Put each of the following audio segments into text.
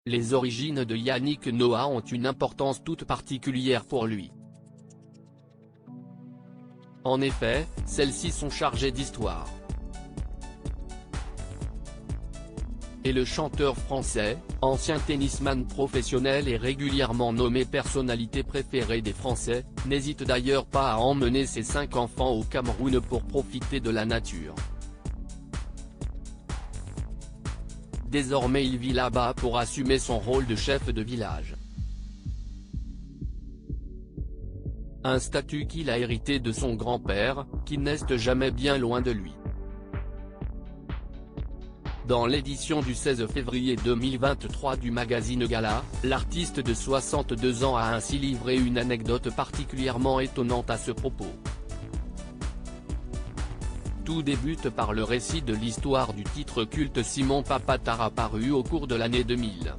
les origines de Yannick Noah ont une importance toute particulière pour lui. En effet, celles-ci sont chargées d'histoire. Et le chanteur français, ancien tennisman professionnel et régulièrement nommé personnalité préférée des Français, n'hésite d'ailleurs pas à emmener ses 5 enfants au Cameroun pour profiter de la nature. Désormais il vit là-bas pour assumer son rôle de chef de village. Un statut qu'il a hérité de son grand-père, qui n'est jamais bien loin de lui. Dans l'édition du 16 février 2023 du magazine Gala, l'artiste de 62 ans a ainsi livré une anecdote particulièrement étonnante à ce propos. Tout débute par le récit de l'histoire du titre culte Simon Papatara paru au cours de l'année 2000.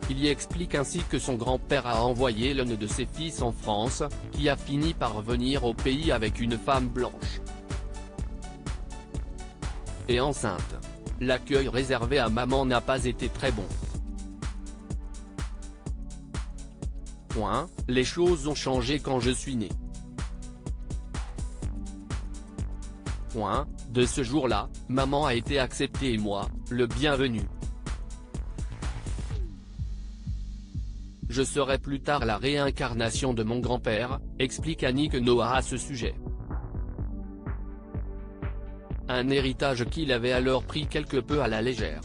Il y explique ainsi que son grand-père a envoyé l'un de ses fils en France, qui a fini par venir au pays avec une femme blanche. Et enceinte. L'accueil réservé à maman n'a pas été très bon. Les choses ont changé quand je suis né. De ce jour-là, maman a été acceptée et moi, le bienvenu. Je serai plus tard la réincarnation de mon grand-père, explique Yannick Noah à ce sujet. Un héritage qu'il avait alors pris quelque peu à la légère.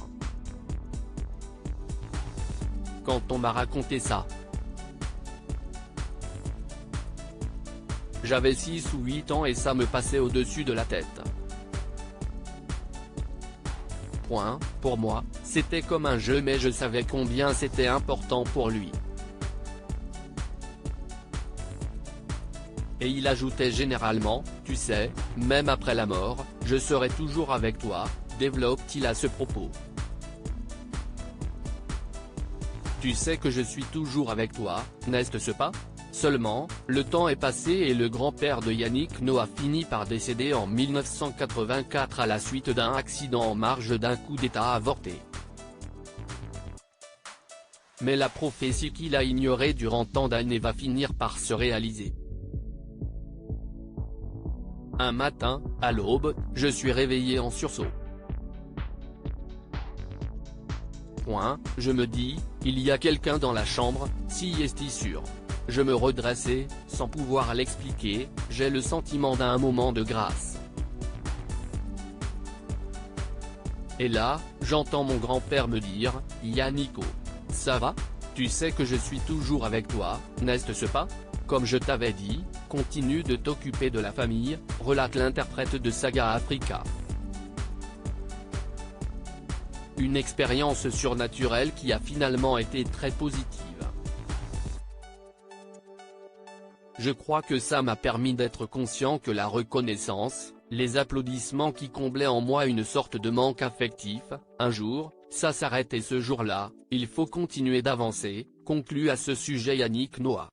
Quand on m'a raconté ça, j'avais 6 ou 8 ans et ça me passait au-dessus de la tête. Pour moi, c'était comme un jeu mais je savais combien c'était important pour lui. Et il ajoutait généralement, tu sais, même après la mort, je serai toujours avec toi, développe-t-il à ce propos. Tu sais que je suis toujours avec toi, n'est-ce pas ? Seulement, le temps est passé et le grand-père de Yannick Noah finit par décéder en 1984 à la suite d'un accident en marge d'un coup d'État avorté. Mais la prophétie qu'il a ignorée durant tant d'années va finir par se réaliser. Un matin, à l'aube, je suis réveillé en sursaut. Je me dis, il y a quelqu'un dans la chambre, si est-il sûr. Je me redressais, sans pouvoir l'expliquer, j'ai le sentiment d'un moment de grâce. Et là, j'entends mon grand-père me dire, Yannico, ça va ? Tu sais que je suis toujours avec toi, n'est-ce pas ? Comme je t'avais dit, continue de t'occuper de la famille, relate l'interprète de Saga Africa. Une expérience surnaturelle qui a finalement été très positive. Je crois que ça m'a permis d'être conscient que la reconnaissance, les applaudissements qui comblaient en moi une sorte de manque affectif, un jour, ça s'arrête et ce jour-là, il faut continuer d'avancer, conclut à ce sujet Yannick Noah.